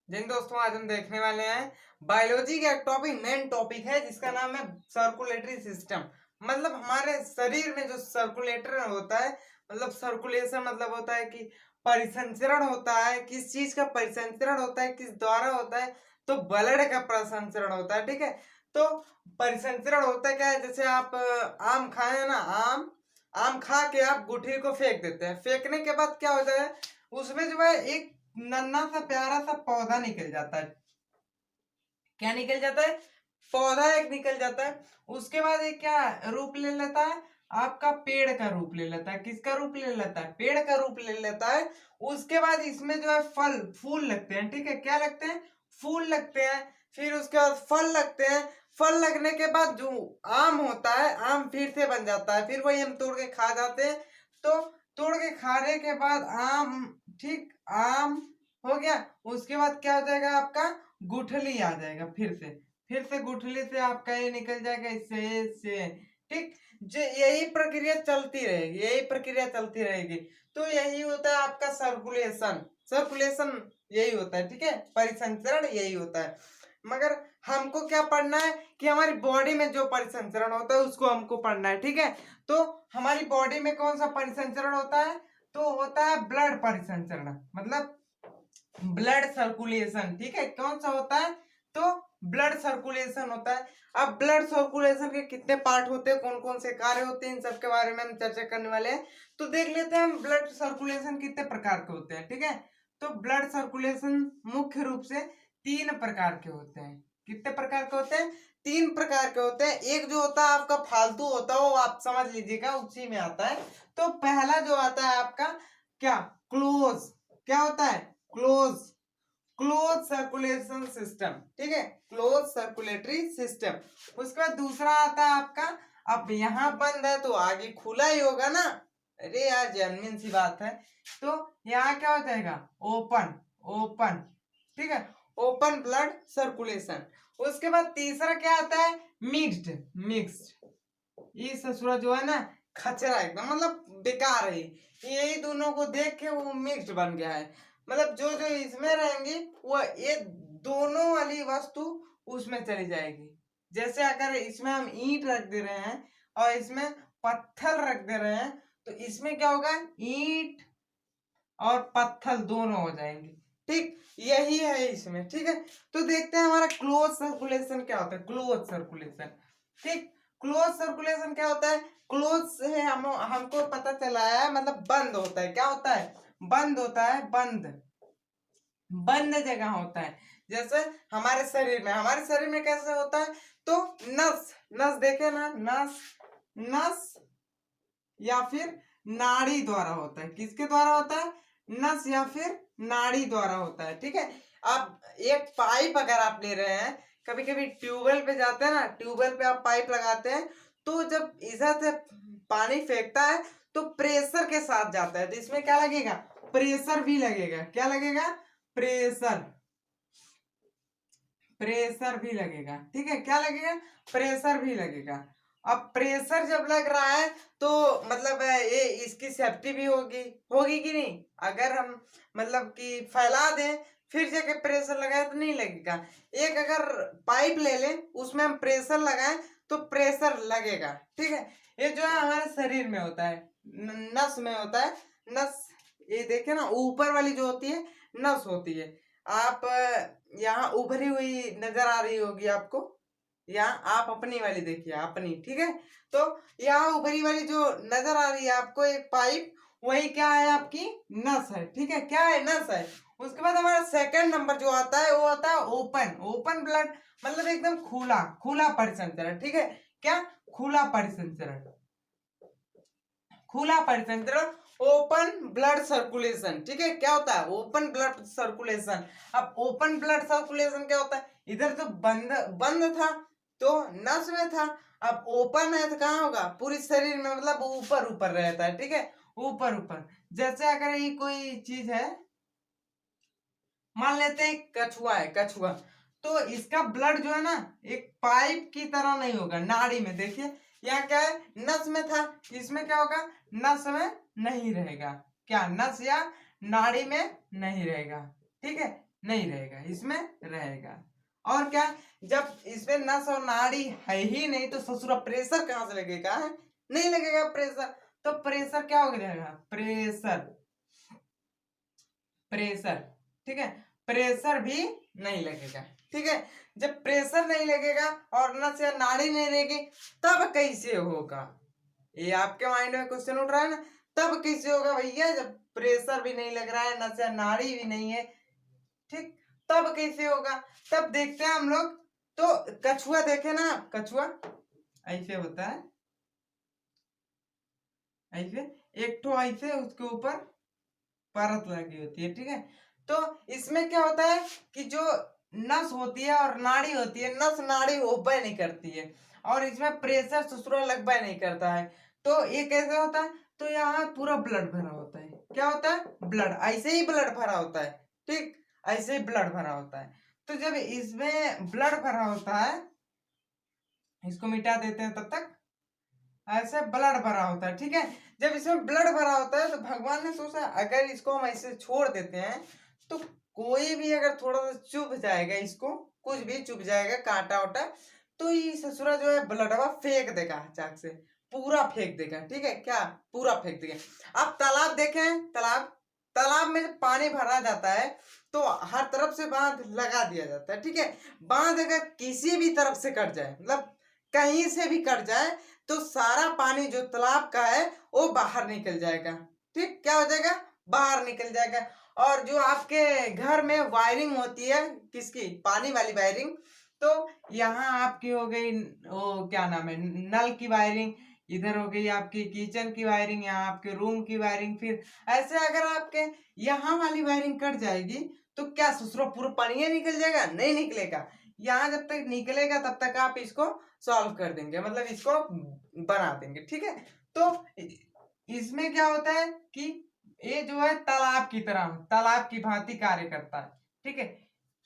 जिन दोस्तों आज हम देखने वाले हैं बायोलॉजी का एक टॉपिक, मेन टॉपिक है जिसका नाम है सर्कुलेटरी सिस्टम। मतलब हमारे शरीर में जो सर्कुलेटर होता है, मतलब सर्कुलेशन मतलब होता है कि परिसंचरण होता है। किस चीज का परिसंचरण होता है, किस द्वारा होता है? तो ब्लड का परिसंचरण होता है। ठीक है, तो परिसंचरण होता है क्या है? जैसे आप आम खाए ना, आम आम खा के आप गुठली को फेंक देते हैं। फेंकने के बाद क्या होता है, उसमें जो है एक नन्हा सा प्यारा सा पौधा निकल जाता है। क्या निकल जाता है? पौधा एक निकल जाता है। उसके बाद एक क्या रूप ले लेता है? आपका पेड़ का रूप ले लेता है। किसका रूप ले लेता है? पेड़ का रूप ले लेता है। उसके बाद इसमें जो है फल फूल लगते हैं। ठीक है, क्या लगते हैं? फूल लगते हैं। फिर उसके बाद फल लगते हैं। फल लगने के बाद जो आम होता है, आम फिर से बन जाता है। फिर वही हम तोड़ के खा जाते हैं। तो तोड़ के खाने के बाद आम, ठीक, आम हो गया। उसके बाद क्या हो जाएगा? आपका गुठली आ जाएगा। फिर से गुठली से आपका ये निकल जाएगा इससे। ठीक, जो यही प्रक्रिया चलती रहेगी, यही प्रक्रिया चलती रहेगी। तो यही होता है आपका सर्कुलेशन। सर्कुलेशन यही होता है। ठीक है, परिसंचरण यही होता है। मगर हमको क्या पढ़ना है कि हमारी बॉडी में जो परिसंचरण होता है उसको हमको पढ़ना है। ठीक है, तो हमारी बॉडी में कौन सा परिसंचरण होता है? तो होता है ब्लड परिसंचरण, मतलब ब्लड सर्कुलेशन। ठीक है, कौन सा होता है? तो ब्लड सर्कुलेशन होता है। अब ब्लड सर्कुलेशन के कितने पार्ट होते हैं, कौन कौन से कार्य होते हैं, इन सब के बारे में हम चर्चा करने वाले हैं। तो देख लेते हैं हम ब्लड सर्कुलेशन कितने प्रकार के होते हैं। ठीक है, तो ब्लड सर्कुलेशन मुख्य रूप से 3 प्रकार के होते हैं। कितने प्रकार के होते हैं? 3 प्रकार के होते हैं। एक जो होता है आपका फालतू होता है, वो आप समझ लीजिएगा, उसी में आता है। तो पहला जो आता है आपका क्या? क्लोज। क्या होता है? क्लोज। Close circulation system. ठीक है, क्लोज सर्कुलेटरी सिस्टम। उसके बाद दूसरा आता है आपका, अब यहाँ बंद है तो आगे खुला ही होगा ना। अरे यार, जेन्युइन सी बात है। तो यहाँ क्या हो जाएगा? ओपन। ओपन। ठीक है, ओपन ब्लड सर्कुलेशन। उसके बाद तीसरा क्या आता है? मिक्स्ड। मिक्स्ड, ये ससुरा जो है ना, खचरा एकदम, मतलब बेकार है। यही दोनों को देख के वो मिक्स्ड बन गया है। मतलब जो जो इसमें रहेंगी वो ये दोनों वाली वस्तु उसमें चली जाएगी। जैसे अगर इसमें हम ईंट रख दे रहे हैं और इसमें पत्थर रख दे रहे हैं, तो इसमें क्या होगा? ईंट और पत्थर दोनों हो जाएंगे। ठीक, यही है इसमें। ठीक है, तो देखते हैं हमारा क्लोज सर्कुलेशन क्या होता है। क्लोज सर्कुलेशन, ठीक, क्लोज सर्कुलेशन क्या होता है? क्लोज से हमको पता चला है, मतलब बंद होता है। क्या होता है? बंद होता है। बंद, बंद जगह होता है। जैसे हमारे शरीर में कैसे होता है? तो नस, नस देखे ना, नस, नस या फिर नाड़ी द्वारा होता है। किसके द्वारा होता है? नस या फिर नाड़ी द्वारा होता है। ठीक है, अब एक पाइप अगर आप ले रहे हैं, कभी कभी ट्यूबवेल पे जाते हैं ना, ट्यूबवेल पे आप पाइप लगाते हैं, तो जब इधर से पानी फेंकता है तो प्रेशर के साथ जाता है। तो इसमें क्या लगेगा? प्रेशर भी लगेगा। क्या लगेगा? प्रेशर। प्रेशर भी लगेगा। ठीक है, क्या लगेगा? प्रेशर भी लगेगा। अब प्रेशर जब लग रहा है तो मतलब ये इसकी सेफ्टी भी होगी, होगी कि नहीं? अगर हम मतलब कि फैला दें फिर जाके प्रेशर लगाए तो नहीं लगेगा। एक अगर पाइप ले लें, उसमें हम प्रेशर लगाएं तो प्रेशर लगेगा। ठीक है, ये जो है हमारे शरीर में होता है, नस में होता है। नस, ये देखे ना, ऊपर वाली जो होती है नस होती है। आप यहाँ उभरी हुई नजर आ रही होगी आपको, यहाँ आप अपनी वाली देखिए, अपनी। ठीक है, तो यहाँ उभरी वाली जो नजर आ रही है आपको एक पाइप, वही क्या है? आपकी नस है। ठीक है, क्या है? नस है। उसके बाद हमारा सेकंड नंबर जो आता है वो आता है ओपन। ओपन ब्लड, मतलब एकदम खुला, खुला परिसंचरण। ठीक है, क्या? खुला परिसंचरण। खुला परिसंचरण, ओपन ब्लड सर्कुलेशन। ठीक है, क्या होता है? Open blood circulation. अब ओपन ब्लड सर्कुलेशन क्या होता है? इधर तो बंद बंद था तो नस में था, अब ओपन है तो कहाँ होगा? पूरी शरीर में, मतलब ऊपर ऊपर रहता है। ठीक है, ऊपर ऊपर। जैसे अगर ये कोई चीज है, मान लेते हैं कछुआ है, कछुआ, तो इसका ब्लड जो है ना, एक पाइप की तरह नहीं होगा, नाड़ी में। देखिए यहाँ क्या है? नस में था, इसमें क्या होगा? नस में नहीं रहेगा। क्या? नस या नाड़ी में नहीं रहेगा। ठीक है, नहीं रहेगा, इसमें रहेगा। और क्या, जब इसमें नस और नाड़ी है ही नहीं तो ससुरा प्रेशर कहाँ से लगेगा, है नहीं लगेगा प्रेशर। तो प्रेशर क्या हो जाएगा, प्रेशर, प्रेशर, ठीक है, प्रेशर भी नहीं लगेगा, ठीक है। जब प्रेशर नहीं लगेगा और नस या नाड़ी नहीं रहेगी तब कैसे होगा, ये आपके माइंड में क्वेश्चन उठ रहा है ना, तब कैसे होगा भैया, जब प्रेशर भी नहीं लग रहा है, नस या नाड़ी भी नहीं है, ठीक, तब कैसे होगा। तब देखते हैं हम लोग, तो कछुआ देखे ना, कछुआ ऐसे होता है, ऐसे एक ठो ऐसे उसके ऊपर परत लगी होती है, ठीक है। तो इसमें क्या होता है कि जो नस होती है और नाड़ी होती है, नस नाड़ी ओबे नहीं करती है और इसमें प्रेशर ससुरा लगभग नहीं करता है। तो ये कैसे होता है, तो यहाँ पूरा ब्लड भरा होता है, क्या होता है, ब्लड, ऐसे ही ब्लड भरा होता है, ठीक, ऐसे ही ब्लड भरा होता है। तो जब इसमें ब्लड भरा होता है, इसको मिटा देते हैं तब तक, ऐसे ब्लड भरा होता है, ठीक है। जब इसमें ब्लड भरा होता है तो भगवान ने सोचा अगर इसको हम ऐसे छोड़ देते हैं तो कोई भी अगर थोड़ा सा चुभ जाएगा, इसको कुछ भी चुभ जाएगा, कांटा वाटा, तो ये ससुरा जो है ब्लडवा फेंक देगा, चाक से पूरा फेंक देगा, ठीक है, क्या पूरा फेंक देगा। आप तालाब देखें, तालाब, तालाब में जब पानी भरा जाता है तो हर तरफ से बांध लगा दिया जाता है, ठीक है। बांध अगर किसी भी तरफ से कट जाए, मतलब कहीं से भी कट जाए, तो सारा पानी जो तालाब का है वो बाहर निकल जाएगा, ठीक, क्या हो जाएगा, बाहर निकल जाएगा। और जो आपके घर में वायरिंग होती है, किसकी, पानी वाली वायरिंग, तो यहाँ आपकी हो गई वो क्या नाम है, नल की वायरिंग, इधर हो गई आपकी किचन की वायरिंग, यहाँ आपके रूम की वायरिंग, फिर ऐसे अगर आपके यहाँ वाली वायरिंग कट जाएगी तो क्या ससुरा पूरा पानी निकल जाएगा, नहीं निकलेगा। यहाँ जब तक निकलेगा तब तक आप इसको सॉल्व कर देंगे, मतलब इसको बना देंगे, ठीक है। तो इसमें क्या होता है कि ये जो है तालाब की तरह, तालाब की भांति कार्य करता है, ठीक है,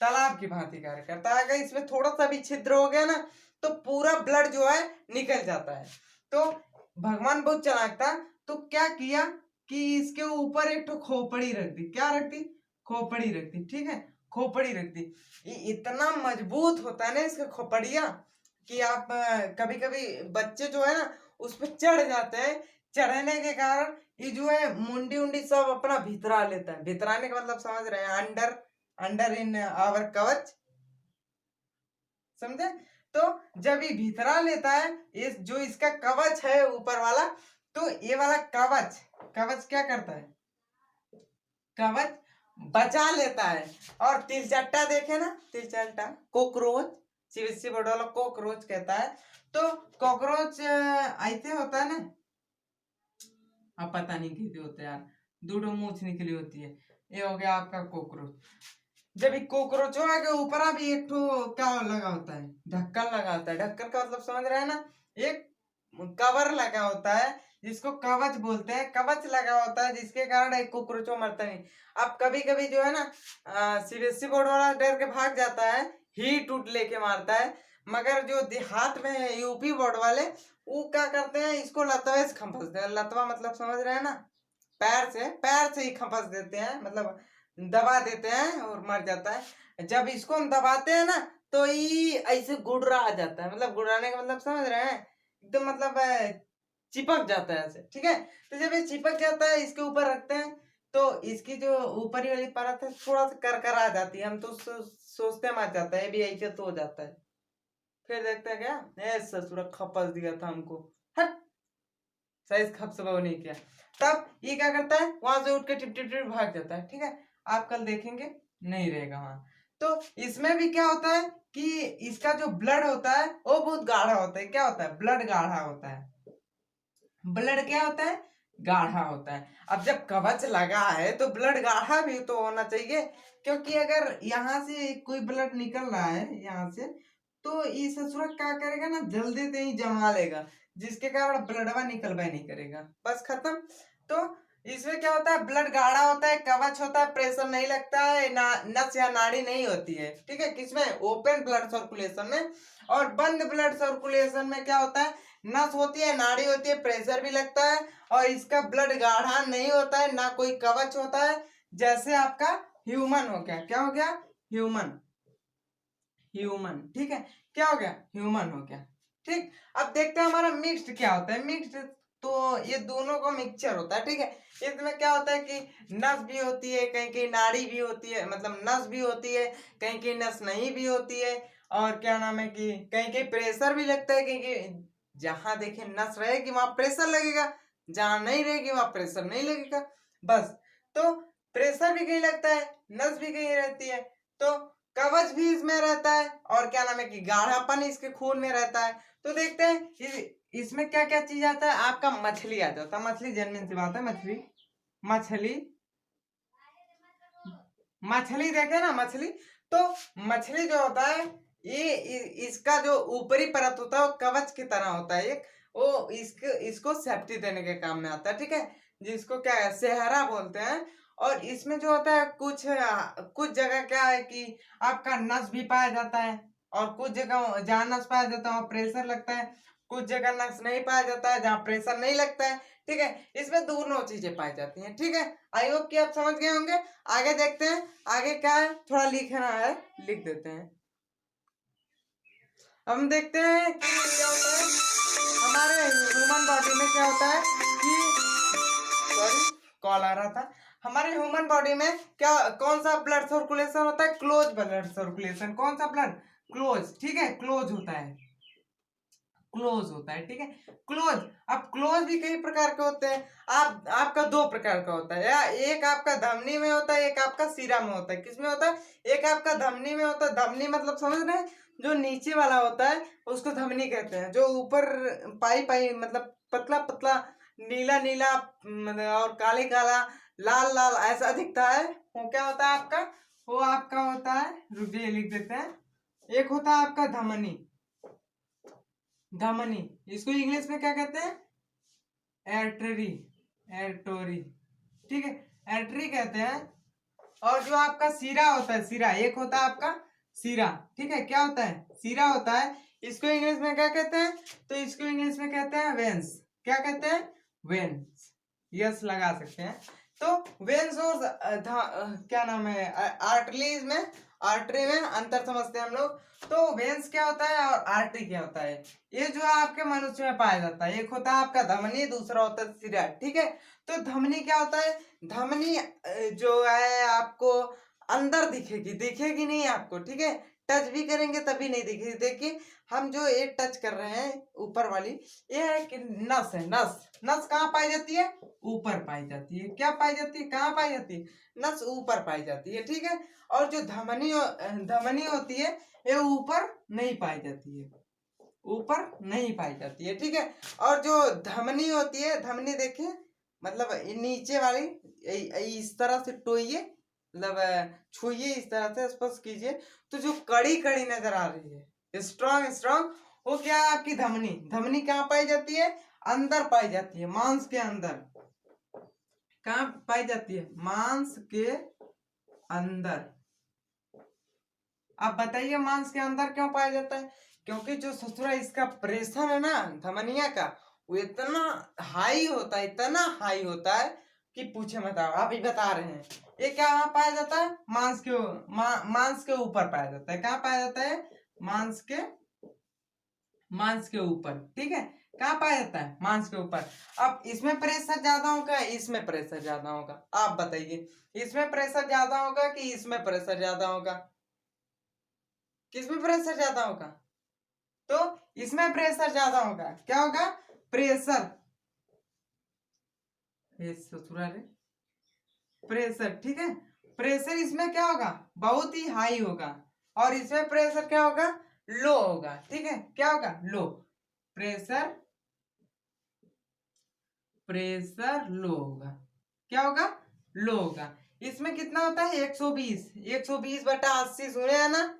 तालाब की भांति कार्य करता है। अगर इसमें थोड़ा सा भी छिद्र हो गया ना तो पूरा ब्लड जो है निकल जाता है। तो भगवान बहुत चालाक था, तो क्या किया कि इसके ऊपर एक तो खोपड़ी रख दी, क्या रख दी, खोपड़ी रख दी, ठीक है, खोपड़ी रख दी। ये इतना मजबूत होता है ना इसका खोपड़िया कि आप कभी कभी बच्चे जो है ना उस पर चढ़ जाते हैं, चढ़ने के कारण ये जो है मुंडी उंडी सब अपना भितरा लेता है, भितराने का मतलब समझ रहे हैं, अंडर, अंडर इन आवर कवच, समझे। तो जब ये भितरा लेता है, इस जो इसका कवच है ऊपर वाला, तो ये वाला कवच, कवच क्या करता है, कवच बचा लेता है। और तिलचट्टा देखे ना, तिलचट्टा, कोकरोच, सीबीएसई बोर्ड वाला कोकरोच कहता है, तो कॉकरोच ऐसे होता है ना, अब पता नहीं कैसे होते यार, दो मूछ निकली होती है, ये हो गया आपका कोकरोच। जब एक कोकरोचों के ऊपर भी एक तो क्या लगा होता है, ढक्कन लगा होता है, ढक्कन का मतलब समझ रहे हैं ना, एक कवर लगा होता है जिसको कवच बोलते हैं, कवच लगा होता है जिसके कारण एक कोकरोचो मरता नहीं। अब कभी कभी जो है ना सीबीएसई बोर्ड वाला डर के भाग जाता है, हीट उट लेके मारता है, मगर जो देहात में है यूपी बोर्ड वाले वो क्या करते हैं, इसको लतवे से खंपस देते हैं, लतवा मतलब समझ रहे हैं ना, पैर से ही खंपस देते हैं, मतलब दबा देते हैं और मर जाता है। जब इसको हम दबाते हैं ना तो ये ऐसे गुड़रा आ जाता है, मतलब गुड़राने का मतलब समझ रहे हैं, एकदम मतलब चिपक जाता है ऐसे, ठीक है। तो जब ये चिपक जाता है इसके ऊपर रखते हैं तो इसकी जो ऊपरी वाली परत है थोड़ा सा करकर आ जाती है, हम तो सोचते मर जाता है, ये भी ऐसे तो हो जाता है। फिर देखते हैं क्या, ए ससुरा खपस दिया था हमको, हट, सही खप नहीं किया। तब ये क्या करता है, वहां से उठ के टिप टिप टिप भाग जाता है, ठीक है। आप कल देखेंगे नहीं रहेगा वहां। तो इसमें भी क्या होता है कि इसका जो ब्लड होता है वो बहुत गाढ़ा होता है, क्या होता है, ब्लड गाढ़ा होता है, ब्लड क्या होता है, गाढ़ा होता है। अब जब कवच लगा है तो ब्लड गाढ़ा भी तो होना चाहिए, क्योंकि अगर यहाँ से कोई ब्लड निकल रहा है यहाँ से तो ये ससुरा क्या करेगा ना, जल्दी से ही जमा लेगा, जिसके कारण ब्लडवा निकलवा नहीं करेगा, बस खत्म। तो इसमें क्या होता है, ब्लड गाढ़ा होता है, कवच होता है, प्रेशर नहीं लगता है, नस या नाड़ी नहीं होती है, ठीक है, किसमें, ओपन ब्लड सर्कुलेशन में। और बंद ब्लड सर्कुलेशन में क्या होता है, नस होती है, नाड़ी होती है, प्रेशर भी लगता है, और इसका ब्लड गाढ़ा नहीं होता है, ना कोई कवच होता है, जैसे आपका ह्यूमन हो गया, क्या हो गया, ह्यूमन, ह्यूमन, ठीक है, क्या हो गया, ह्यूमन हो गया। ठीक, अब देखते हैं हमारा मिक्स्ड क्या होता है। मिक्स्ड तो ये दोनों का मिक्सचर होता है, ठीक है। इसमें क्या होता है कि नस भी होती है, कहीं कहीं नाड़ी भी होती है, मतलब नस भी होती है, कहीं कहीं नस नहीं भी होती है, और क्या नाम है कि कहीं कहीं प्रेशर भी लगता है, कहीं कहीं जहां देखे नस रहेगी वहां प्रेशर लगेगा, जहां नहीं रहेगी वहां प्रेशर नहीं लगेगा, बस। तो प्रेशर भी कहीं लगता है, नस भी कहीं रहती है, तो कवच भी इसमें रहता है, और क्या नाम है कि गाढ़ापन इसके खून में रहता है। तो देखते हैं इसमें क्या क्या चीज आता है। आपका मछली आ जाता है, मछली जेन्युइन सी बात है, मछली, मछली, मछली देखे ना, मछली। तो मछली जो होता है ये इसका जो ऊपरी परत होता है वो कवच की तरह होता है एक, वो इसको सेफ्टी देने के काम में आता है, ठीक है, जिसको क्या है, सेहरा बोलते हैं। और इसमें जो होता है कुछ कुछ जगह क्या है कि आपका नस भी पाया जाता है, और कुछ जगह जहाँ नस पाया जाता है वहाँ प्रेशर लगता है, कुछ जगह नस नहीं पाया जाता है जहाँ प्रेशर नहीं लगता है, ठीक है। इसमें दोनों चीजें पाई जाती हैं, ठीक है। आई होप कि आप समझ गए होंगे। आगे देखते हैं, आगे क्या है, थोड़ा लिखना है, लिख देते हैं। हम देखते हैं कि क्या होता है हमारे ह्यूमन बॉडी में, क्या होता है कि, सॉरी कॉल आ रहा था। हमारे ह्यूमन बॉडी में क्या, कौन सा ब्लड सर्कुलेशन होता है, क्लोज ब्लड सर्कुलेशन। कौन सा ब्लड, क्लोज, ठीक है, क्लोज होता है, क्लोज होता है, ठीक है, क्लोज। अब क्लोज भी कई प्रकार के होते हैं। आपका दो प्रकार का होता है, या एक आपका धमनी में होता है, एक आपका सीरा में होता है। किसमें होता है, एक आपका धमनी में होता है, धमनी मतलब समझ रहे हैं, जो नीचे वाला होता है उसको धमनी कहते हैं, जो ऊपर पाई पाई मतलब पतला पतला नीला नीला और काले काला लाल लाल ऐसा दिखता है, वो क्या होता है आपका, वो आपका होता है, रुकिए लिख देते हैं, एक होता है आपका धमनी, धमनी, इसको इंग्लिश में क्या कहते हैं, एर्टरी, एर्टोरी, ठीक है, एर्टरी कहते हैं। और जो आपका सीरा होता है, सीरा, एक होता है आपका सीरा, ठीक है, क्या होता है, सीरा होता है। इसको इंग्लिश में क्या कहते हैं, तो इसको इंग्लिश में कहते हैं वेंस। क्या कहते हैं, वेंस, यस लगा सकते हैं। तो वेंस और क्या नाम है, आर्टरीज में, आर्टरी में अंतर समझते हैं हम लोग। तो वेंस क्या होता है और आर्टरी क्या होता है, ये जो आपके मनुष्य में पाया जाता है, एक होता है आपका धमनी, दूसरा होता है सिरा, ठीक है। तो धमनी क्या होता है, धमनी जो है आपको अंदर दिखेगी, दिखेगी नहीं आपको, ठीक है, टच भी करेंगे तभी नहीं दिखेगी। देखिए हम जो ये टच कर रहे हैं ऊपर वाली, ये है कि नस है, नस, नस कहाँ पाई जाती है, ऊपर पाई जाती है। क्या पाई जाती है, कहाँ पाई जाती है, नस ऊपर पाई जाती है, ठीक है। और जो धमनी होती है ये ऊपर नहीं पाई जाती है, ऊपर नहीं पाई जाती है, ठीक है। और जो धमनी होती है, धमनी देखिए, मतलब नीचे वाली इस तरह से टोइए, मतलब छुइए, इस तरह से स्पर्श कीजिए, तो जो कड़ी कड़ी नजर आ रही है, स्ट्रॉन्ग स्ट्रॉन्ग, वो क्या है आपकी धमनी। धमनी कहाँ पाई जाती है, अंदर पाई जाती है, मांस के अंदर। कहाँ पाई जाती है, मांस के अंदर। आप बताइए मांस के अंदर क्यों पाया जाता है, क्योंकि जो ससुरा इसका प्रेशर है ना धमनिया का, वो इतना हाई होता है, इतना हाई होता है कि पूछे मत। आप ही बता रहे हैं, ये क्या वहां पाया जाता है, मांस के मांस के ऊपर पाया जाता है। कहाँ पाया जाता है, मांस के ऊपर, ठीक है, कहाँ पाया जाता है, मांस के ऊपर। अब इसमें प्रेशर ज्यादा होगा, इसमें प्रेशर ज्यादा होगा, आप बताइए इसमें प्रेशर ज्यादा होगा कि इसमें प्रेशर ज्यादा होगा, किसमें प्रेशर ज्यादा होगा, तो इसमें प्रेशर ज्यादा होगा। क्या होगा, प्रेशर, प्रेशर, ठीक है, प्रेशर इसमें क्या होगा, बहुत ही हाई होगा, और इसमें प्रेशर क्या होगा, लो होगा, ठीक है, क्या होगा, लो, प्रेशर, प्रेशर लो होगा, क्या होगा, लो होगा। इसमें कितना होता है, 120, 120/80, सुने हैं ना,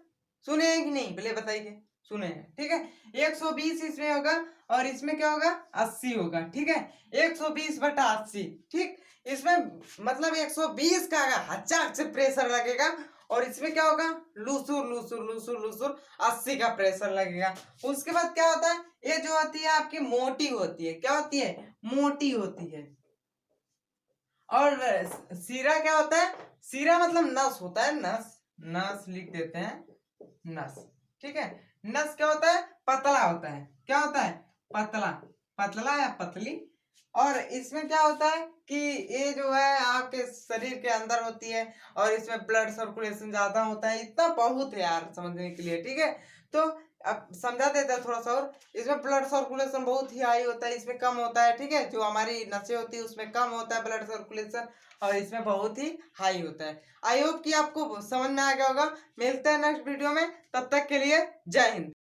सुने हैं कि नहीं, पहले बताइए, सुने हैं, ठीक है। 120 इसमें होगा, और इसमें क्या होगा, 80 होगा, ठीक है, 120/80, ठीक। इसमें मतलब 120 का हचाक से प्रेशर लगेगा, और इसमें क्या होगा, लुसुर लुसुर लुसुर लुसुर 80 का प्रेशर लगेगा। उसके बाद क्या होता है, ये जो होती है आपकी मोटी होती है, क्या होती है, मोटी होती है। और सीरा क्या होता है, सीरा मतलब नस होता है, नस, नस लिख देते हैं, नस। ठीक है, नस क्या होता है? पतला होता है। क्या होता है? पतला, पतला या पतली। और इसमें क्या होता है कि ये जो है आपके शरीर के अंदर होती है और इसमें ब्लड सर्कुलेशन ज्यादा होता है। इतना बहुत है यार समझने के लिए। ठीक है, तो अब समझा देता है थोड़ा सा और। इसमें ब्लड सर्कुलेशन बहुत ही हाई होता है, इसमें कम होता है। ठीक है, जो हमारी नसें होती है उसमें कम होता है ब्लड सर्कुलेशन, और इसमें बहुत ही हाई होता है। आई होप कि आपको समझ में आ गया होगा। मिलते हैं नेक्स्ट वीडियो में, तब तक के लिए जय हिंद।